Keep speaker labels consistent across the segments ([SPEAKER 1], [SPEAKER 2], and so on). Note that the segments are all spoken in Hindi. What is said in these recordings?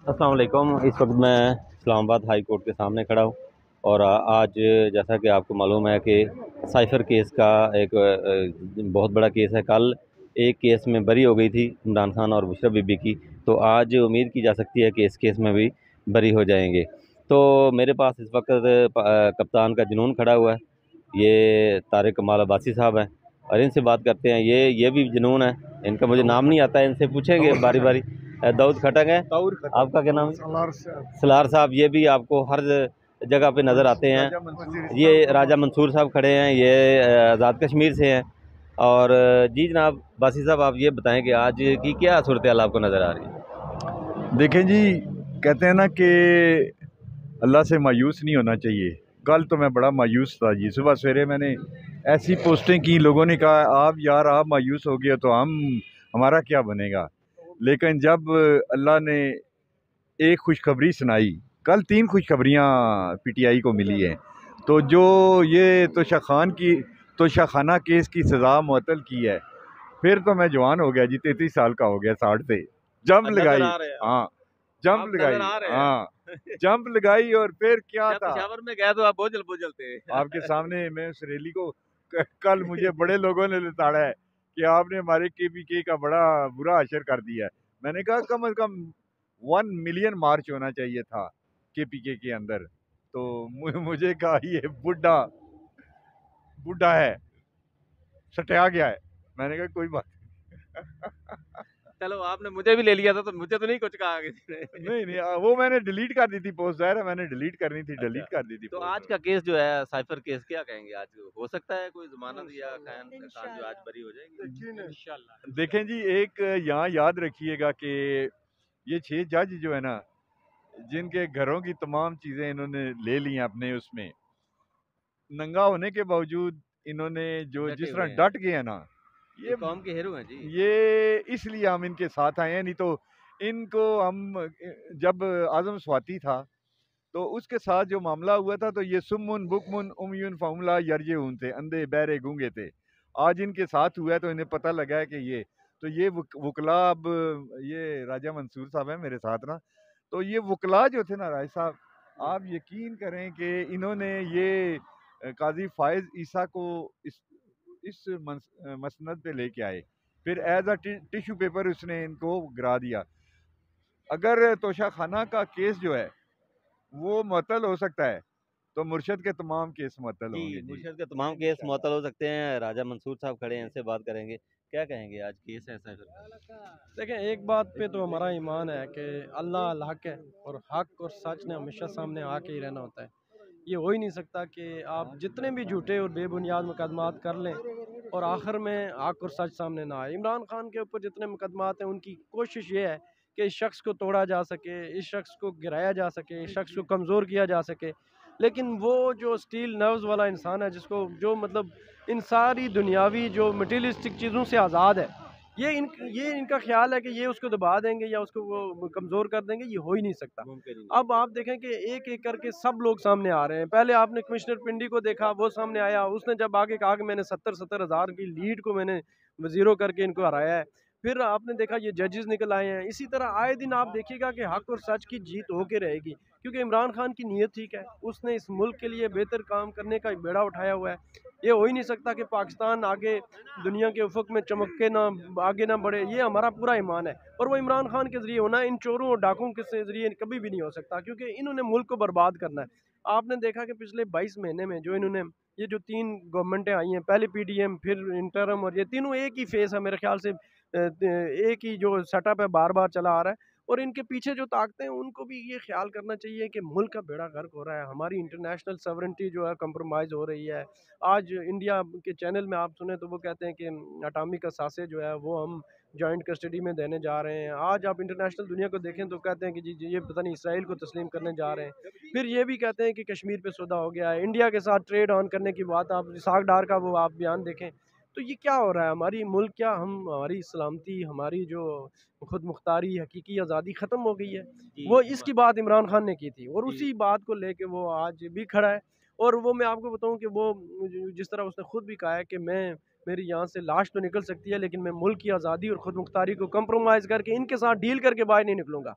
[SPEAKER 1] अस्सलाम वालेकुम। इस वक्त मैं इस्लामाबाद हाई कोर्ट के सामने खड़ा हूँ और आज जैसा कि आपको मालूम है कि साइफर केस का एक बहुत बड़ा केस है। कल एक केस में बरी हो गई थी इमरान खान और बुशरा बीबी की, तो आज उम्मीद की जा सकती है कि इस केस में भी बरी हो जाएंगे। तो मेरे पास इस वक्त कप्तान का जुनून खड़ा हुआ है, ये तारिक कमाल अब्बासी साहब हैं और इनसे बात करते हैं। ये भी जुनून है, इनका मुझे नाम नहीं आता है, इनसे पूछेंगे बारी बारी। दाऊद खटक है, आपका क्या नाम है? सलार साहब, ये भी आपको हर जगह पे नज़र आते हैं। ये राजा मंसूर साहब खड़े हैं, ये आज़ाद कश्मीर से हैं। और जी जनाब बासी साहब, आप ये बताएं कि आज की क्या सूरत हाल आपको नज़र आ रही है?
[SPEAKER 2] देखें जी, कहते हैं ना कि अल्लाह से मायूस नहीं होना चाहिए। कल तो मैं बड़ा मायूस था जी। सुबह सवेरे मैंने ऐसी पोस्टें की, लोगों ने कहा आप यार आप मायूस हो गए तो हमारा क्या बनेगा। लेकिन जब अल्लाह ने एक खुशखबरी सुनाई, कल 3 खुशखबरियाँ पीटीआई को मिली हैं। तो जो ये तोशाखाना केस की सज़ा मुअत्तल की है, फिर तो मैं जवान हो गया जी, 33 साल का हो गया, 60 से जंप लगाई। हाँ, जंप लगाई। हाँ, जंप लगाई और फिर क्या था,
[SPEAKER 1] पेशावर में गए तो आप बोझल बोझल थे।
[SPEAKER 2] आपके सामने मैं उस रैली को कल मुझे बड़े लोगों ने लताड़ा है कि आपने हमारे केपीके का बड़ा बुरा असर कर दिया है। मैंने कहा कम से कम 1 मिलियन मार्च होना चाहिए था केपीके के अंदर। तो मुझे कहा ये बुढ़ा बुढ़ा है, सटिया गया है। मैंने कहा कोई बात
[SPEAKER 1] चलो, आपने मुझे भी ले लिया था तो मुझे तो नहीं कुछ कहा किसी ने।
[SPEAKER 2] नहीं नहीं, वो मैंने डिलीट कर दी थी पोस्ट। ज़ाहिर है मैंने डिलीट करनी थी,
[SPEAKER 1] अच्छा,
[SPEAKER 2] डिलीट कर दी थी
[SPEAKER 1] तो आज
[SPEAKER 2] पोस्ट।
[SPEAKER 1] का केस जो है साइफर केस, क्या कहेंगे? आज हो सकता है कोई जमानत या खान खान जो आज बरी हो जाएगी इंशाल्लाह।
[SPEAKER 2] देखें जी, एक यहाँ याद रखिएगा कि ये 6 जज जो है ना, जिनके घरों की तमाम चीज़ें इन्होंने ले ली हैं अपने उसमें, नंगा होने के बावजूद इन्होंने जो
[SPEAKER 1] डटे
[SPEAKER 2] जिस तरह
[SPEAKER 1] हुए हैं,
[SPEAKER 2] डट गए हैं ना,
[SPEAKER 1] ये
[SPEAKER 2] ये
[SPEAKER 1] कौम के हीरो हैं जी।
[SPEAKER 2] ये इसलिए हम इनके साथ आए हैं। नहीं तो इनको हम जब आज़म स्वाति था तो उसके साथ जो मामला हुआ था, तो ये सुम्मुन बुकमुन उमयुन फामुला यरजेउन थे, अंधे बहरे गूंगे थे। आज इनके साथ हुआ है तो इन्हें पता लगा है कि ये वकला अब ये राजा मंसूर साहब है मेरे साथ ना। तो ये वकला जो थे ना राय साहब, आप यकीन करें कि इन्होंने ये काजी फायज ईसा को इस मसनद पे लेके आए, फिर एज अ टिश्यू पेपर उसने इनको गिरा दिया। अगर तोशा खाना का केस जो है वो मुअत्तल हो सकता है, तो मुर्शद के तमाम केस मुअत्तल
[SPEAKER 1] जी,
[SPEAKER 2] होंगे जी।
[SPEAKER 1] मुर्शद के तमाम केस मुअत्तल हो सकते हैं। राजा मंसूर साहब खड़े हैं, इनसे बात करेंगे। क्या कहेंगे, आज केस है साइफर?
[SPEAKER 3] देखें, एक बात पे तो हमारा ईमान है कि अल्लाह अल हक है और हक और सच ने हमेशा सामने आके ही रहना होता है। ये हो ही नहीं सकता कि आप जितने भी झूठे और बेबुनियाद मुकदमात कर लें और आखिर में हक और सच सामने ना आए। इमरान खान के ऊपर जितने मुकदमात हैं, उनकी कोशिश ये है कि इस शख्स को तोड़ा जा सके, इस शख्स को गिराया जा सके, इस शख्स को कमज़ोर किया जा सके। लेकिन वो जो स्टील नर्व्स वाला इंसान है, जिसको जो मतलब इन सारी दुनियावी जो मटीरियलिस्टिक चीज़ों से आज़ाद है, ये इनका ख्याल है कि ये उसको दबा देंगे या उसको वो कमज़ोर कर देंगे। ये हो ही नहीं सकता। अब आप देखें कि एक एक करके सब लोग सामने आ रहे हैं। पहले आपने कमिश्नर पिंडी को देखा, वो सामने आया, उसने जब आगे कहा कि मैंने 70-70 हज़ार की लीड को मैंने ज़ीरो करके इनको हराया है। फिर आपने देखा ये जजेस निकल आए हैं। इसी तरह आए दिन आप देखिएगा कि हक और सच की जीत होके रहेगी, क्योंकि इमरान खान की नीयत ठीक है। उसने इस मुल्क के लिए बेहतर काम करने का बेड़ा उठाया हुआ है। ये हो ही नहीं सकता कि पाकिस्तान आगे दुनिया के उफक में चमक के ना आगे ना बढ़े। ये हमारा पूरा ईमान है और वो इमरान खान के ज़रिए होना, इन चोरों और डाकुओं के ज़रिए कभी भी नहीं हो सकता, क्योंकि इन्होंने मुल्क को बर्बाद करना है। आपने देखा कि पिछले 22 महीने में जो इन्होंने ये जो 3 गवर्नमेंटें आई हैं, पहले पीडीएम फिर इंटरम, और ये तीनों एक ही फेस है मेरे ख्याल से, एक ही जो सेटअप है बार बार चला आ रहा है। और इनके पीछे जो ताकतें हैं उनको भी ये ख्याल करना चाहिए कि मुल्क का बेड़ा गर्क हो रहा है, हमारी इंटरनेशनल सॉवरेनिटी जो है कंप्रोमाइज़ हो रही है। आज इंडिया के चैनल में आप सुने तो वो कहते हैं कि अटामिक असासे जो है वो हम जॉइंट कस्टडी में देने जा रहे हैं। आज आप इंटरनेशनल दुनिया को देखें तो कहते हैं कि जी ये पता नहीं इसराइल को तस्लीम करने जा रहे हैं। फिर ये भी कहते हैं कि कश्मीर पे सौदा हो गया है। इंडिया के साथ ट्रेड ऑन करने की बात, आप इसाक डार का वो आप बयान देखें। तो ये क्या हो रहा है? हमारी मुल्क क्या हम हमारी सलामती, हमारी जो खुद मुख्तारी हकीकी आज़ादी ख़त्म हो गई है। वो इसकी बात इमरान खान ने की थी और उसी बात को लेके वो आज भी खड़ा है। और वो मैं आपको बताऊं कि वो जिस तरह उसने खुद भी कहा है कि मेरी यहाँ से लाश तो निकल सकती है, लेकिन मैं मुल्क की आज़ादी और खुद मुख्तारी को कंप्रोमाइज़ करके इनके साथ डील करके बाहर नहीं निकलूंगा।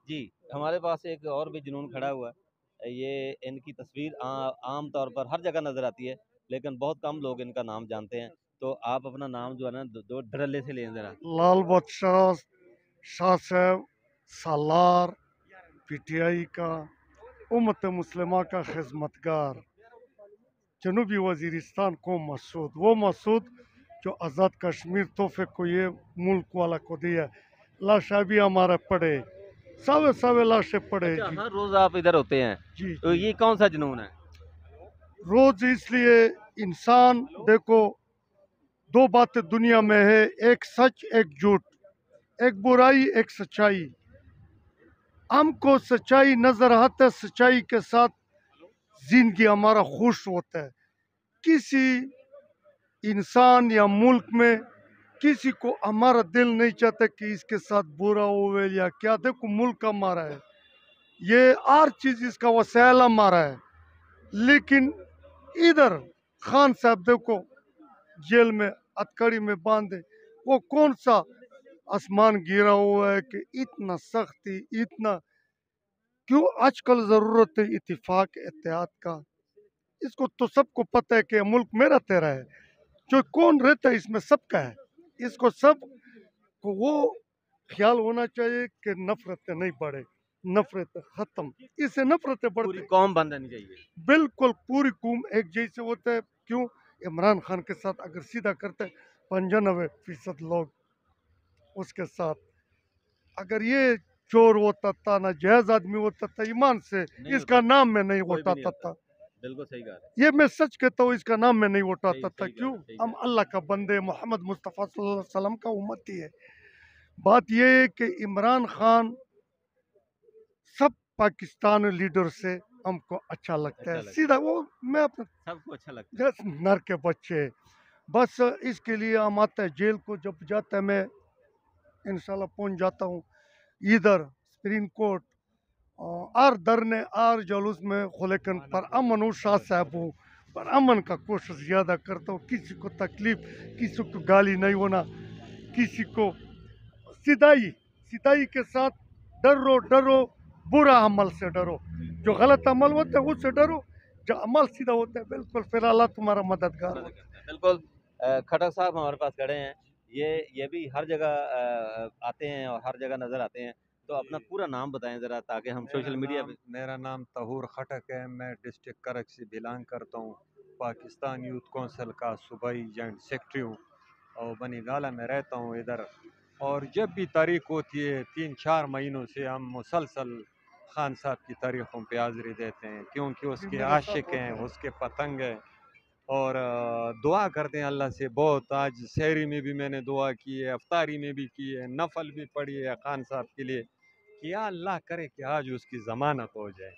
[SPEAKER 1] जी, हमारे पास एक और भी जुनून खड़ा हुआ है। ये इनकी तस्वीर आम तौर पर हर जगह नज़र आती है, लेकिन बहुत कम लोग इनका नाम जानते हैं। तो आप अपना नाम जो है ना, दो धड़ल्ले से लें ज़रा।
[SPEAKER 4] लाल बादशाह शाह साहब सालार पीटीआई का उम्मत मुस्लिमा का खिदमतगार जनूबी वजीरिस्तान को मसूद वो मसूद जो आज़ाद कश्मीर तोहफे को ये मुल्क वाला को दिया लाशा भी हमारा पड़े सवे सवे लाशें पड़े
[SPEAKER 1] अच्छा,
[SPEAKER 4] जी
[SPEAKER 1] हर रोज़ आप इधर होते हैं,
[SPEAKER 4] जी
[SPEAKER 1] तो
[SPEAKER 4] जी
[SPEAKER 1] ये कौन सा जुनून है?
[SPEAKER 4] रोज इसलिए इंसान देखो दो बातें दुनिया में है एक सच एक झूठ एक बुराई एक सच्चाई हमको सच्चाई नजर आता है सच्चाई के साथ जिंदगी हमारा खुश होता है किसी इंसान या मुल्क में किसी को हमारा दिल नहीं चाहता कि इसके साथ बुरा होवे या क्या देखो मुल्क हमारा है ये हर चीज इसका वसायल हमारा है लेकिन इधर खान साहब देखो जेल में हथकड़ी में बांधे वो कौन सा आसमान गिरा हुआ है कि इतना सख्ती इतना क्यों आजकल जरूरत है इत्तेफाक एहतियात का इसको तो सबको पता है कि मुल्क मेरा तेरा है जो कौन रहता है इसमें सबका है इसको सब को वो ख्याल होना चाहिए कि नफरतें नहीं बढ़े नफरत खत्म इससे नफरतें
[SPEAKER 1] पूरी
[SPEAKER 4] बढ़ते
[SPEAKER 1] कौम बंद रहनी चाहिए।
[SPEAKER 4] बिल्कुल पूरी कौम एक जैसे होता है क्यों इमरान खान के साथ अगर सीधा करते 95% लोग उसके साथ अगर ये चोर होता था ना जायज आदमी होता था ईमान से
[SPEAKER 1] नहीं
[SPEAKER 4] इसका
[SPEAKER 1] होता,
[SPEAKER 4] नाम मैं नहीं
[SPEAKER 1] कोई भी नहीं
[SPEAKER 4] उठाता
[SPEAKER 1] होता।
[SPEAKER 4] था
[SPEAKER 1] बिल्कुल सही कहा है।
[SPEAKER 4] ये मैं सच कहता हूँ इसका नाम मैं नहीं
[SPEAKER 1] सही
[SPEAKER 4] उठाता था
[SPEAKER 1] सही कहा
[SPEAKER 4] क्यों
[SPEAKER 1] है, सही
[SPEAKER 4] हम
[SPEAKER 1] कहा
[SPEAKER 4] अल्लाह का बंदे मोहम्मद मुस्तफ़ा सल्लल्लाहु अलैहि वसल्लम का उम्मती है बात ये है कि इमरान खान सब पाकिस्तान लीडर से हमको अच्छा
[SPEAKER 1] है।
[SPEAKER 4] लगता
[SPEAKER 1] अच्छा
[SPEAKER 4] है
[SPEAKER 1] लगता
[SPEAKER 4] सीधा वो मैं अपने
[SPEAKER 1] है, सबको अच्छा लगता है।
[SPEAKER 4] जैसे नर के बच्चे बस इसके लिए हम आते हैं जेल को जब जाता है मैं इंशाल्लाह पहुंच जाता हूँ इधर सुप्रीम कोर्ट और धरने और जुलूस में खुलेकन पर अमन हूँ शाह साहब हूँ पर अमन का कोशिश ज़्यादा करता हूँ किसी को तकलीफ किसी को गाली नहीं होना किसी को सिदाई सिदाई के साथ डरो डरो बुरा अमल से डरो जो गलत अमल होता है उससे डरो जो अमल सीधा होता है बिल्कुल फिर अल्लाह तुम्हारा मददगार
[SPEAKER 1] मदद
[SPEAKER 4] होता है
[SPEAKER 1] करता है, बिल्कुल। खट्टर साहब हमारे पास खड़े हैं। ये भी हर जगह आते हैं और हर जगह नज़र आते हैं। तो अपना पूरा नाम बताएं ज़रा, ताकि हम सोशल मीडिया पे।
[SPEAKER 5] मेरा नाम तहूर खटक है। मैं डिस्ट्रिक्ट करक से बिलोंग करता हूँ। पाकिस्तान यूथ कौंसिल का सूबाई जॉइंट सेक्रेटरी हूँ और बनी गाला में रहता हूँ इधर। और जब भी तारीख होती है 3-4 महीनों से हम मुसलसल खान साहब की तारीखों पे हाज़िरी देते हैं क्योंकि
[SPEAKER 4] जी
[SPEAKER 5] उसके
[SPEAKER 4] मेरे साथ
[SPEAKER 5] आशिक हैं,
[SPEAKER 4] होता है
[SPEAKER 5] उसके पतंग हैं। और दुआ करते हैं अल्लाह से बहुत। आज शहरी में भी मैंने दुआ की है, अफ्तारी में भी की है, नफल भी पढ़ी है खान साहब के लिए कि या अल्लाह करे कि आज उसकी ज़मानत हो जाए।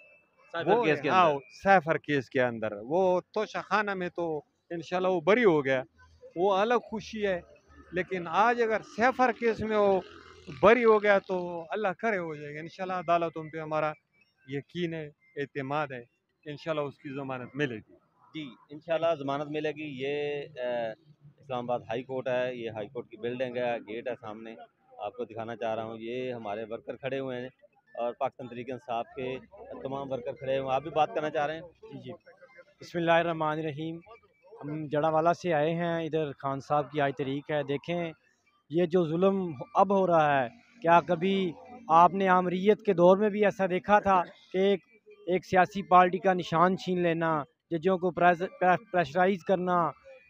[SPEAKER 1] साइबर
[SPEAKER 5] वो
[SPEAKER 1] केस के
[SPEAKER 5] हाँ
[SPEAKER 1] अंदर।
[SPEAKER 5] सैफर केस के अंदर वो तोशा खाना में तो इंशाल्लाह वो बरी हो गया, वो अलग खुशी है। लेकिन आज अगर सैफर केस में वो बरी हो गया तो अल्लाह करे हो जाएगा इंशाल्लाह। अदालतों पे हमारा यकीन है, एतमाद है, इंशाल्लाह उसकी ज़मानत मिलेगी।
[SPEAKER 1] जी, इंशाल्लाह ज़मानत मिलेगी। ये इस्लामाबाद हाई कोर्ट है, ये हाई कोर्ट की बिल्डिंग है, गेट है सामने, आपको दिखाना चाह रहा हूँ। ये हमारे वर्कर खड़े हुए हैं और पाकिस्तान तहरीक इंसाफ के तमाम वर्कर खड़े हुए हैं। आप भी बात करना चाह रहे हैं?
[SPEAKER 3] जी जी, बिस्मिल्लाहिर्रहमानिर्रहीम। हम जड़ावाला से आए हैं, इधर खान साहब की आज तरीक है। देखें ये जो जुल्म अब हो रहा है, क्या कभी आपने आमरीत के दौर में भी ऐसा देखा था कि एक सियासी पार्टी का निशान छीन लेना, जजों को प्रेशराइज करना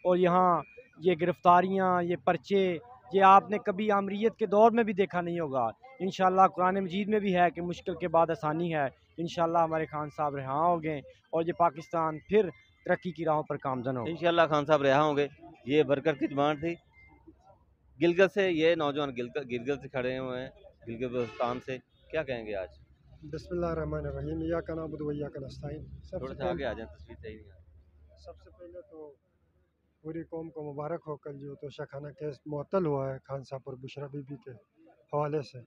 [SPEAKER 3] और यहाँ ये गिरफ्तारियाँ, ये पर्चे, ये आपने कभी आमरीत के दौर में भी देखा नहीं होगा। इंशाल्लाह कुरान मजीद में भी है कि मुश्किल के बाद आसानी है। इंशाल्लाह हमारे खान साहब रिहा हो गए और ये पाकिस्तान फिर तरक्की की राहों पर गामज़न होगा।
[SPEAKER 1] इंशाल्लाह खान साहब रिहा होंगे। ये वर्कर की डिमांड थी। गिलगित से ये नौजवान गिलगित गिलगित से खड़े हुए हैं, गिलगित बल्तिस्तान से। क्या कहेंगे आज?
[SPEAKER 6] बिस्मिल्लाहिर्रहमानिर्रहीम इय्याका नअबुदु व इय्याका नस्तईन।
[SPEAKER 1] थोड़ा सा आगे आ जाएं, तस्वीर सही नहीं आ रही।
[SPEAKER 6] सबसे पहले तो पूरी कौम को मुबारक हो, कल जो तोशाखाना केस मुअत्तल हुआ है खान साहब और बुशरा बीबी के हवाले से।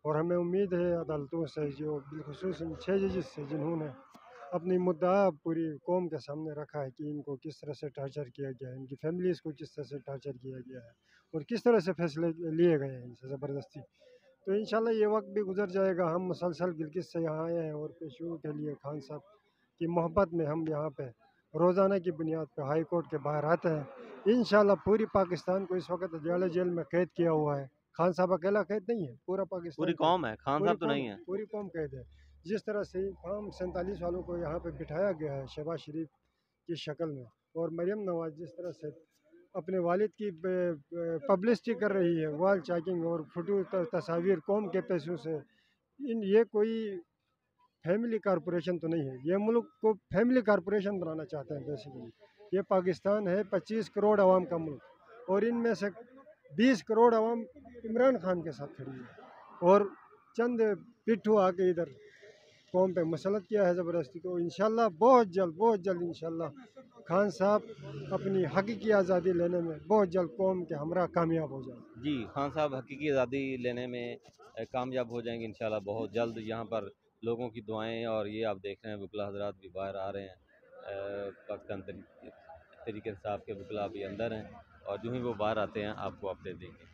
[SPEAKER 6] और हमें उम्मीद है अदालतों से जो बिलखुसूस इन 6 जजेस से जिन्होंने अपनी मुद्दा पूरी कौम के सामने रखा है कि इनको किस तरह से टार्चर किया गया है, इनकी फैमिलीज़ को किस तरह से टार्चर किया गया है और किस तरह से फैसले लिए गए हैं इनसे ज़बरदस्ती। तो इंशाल्लाह ये वक्त भी गुजर जाएगा। हम मुसलसल गिलगित से यहाँ आए हैं और पेशों के लिए खान साहब की मोहब्बत में हम यहाँ पे रोज़ाना की बुनियाद पे हाई कोर्ट के बाहर आते हैं। इंशाल्लाह पूरी पाकिस्तान को इस वक्त अदियाला जेल में कैद किया हुआ है। खान साहब अकेला कैद नहीं है, पूरा पाकिस्तान
[SPEAKER 1] पूरी कौम है, खान साहब तो नहीं है।
[SPEAKER 6] पूरी कौम कैद है। जिस तरह से हम 47 वालों को यहाँ पे बिठाया गया है शहबाज शरीफ की शक्ल में, और मरियम नवाज जिस तरह से अपने वालिद की पब्लिसिटी कर रही है, वॉल चैकिंग और फोटो तस्वीर कौम के पैसों से, ये कोई फैमिली कारपोरेशन तो नहीं है। ये मुल्क को फैमिली कारपोरेशन बनाना चाहते हैं बेसिकली। ये पाकिस्तान है 25 करोड़ आवाम का मुल्क, और इनमें से 20 करोड़ आवाम इमरान खान के साथ खड़ी है, और चंद पिट्ठू आके इधर कौम पे मसलत किया है ज़बरदस्ती। तो इंशाल्लाह बहुत जल्द इंशाल्लाह खान साहब अपनी हकीकी आज़ादी लेने में बहुत जल्द कौम के हमरा कामयाब हो जाए।
[SPEAKER 1] जी, खान साहब हकीकी आज़ादी लेने में कामयाब हो जाएंगे इंशाल्लाह बहुत जल्द। यहाँ पर लोगों की दुआएं, और ये आप देख रहे हैं वकला हजरात भी बाहर आ रहे हैं। पाकिस्तान तरीके इंसाफ के वकला भी अंदर हैं, और जो ही वो बाहर आते हैं आपको अपडेट देंगे।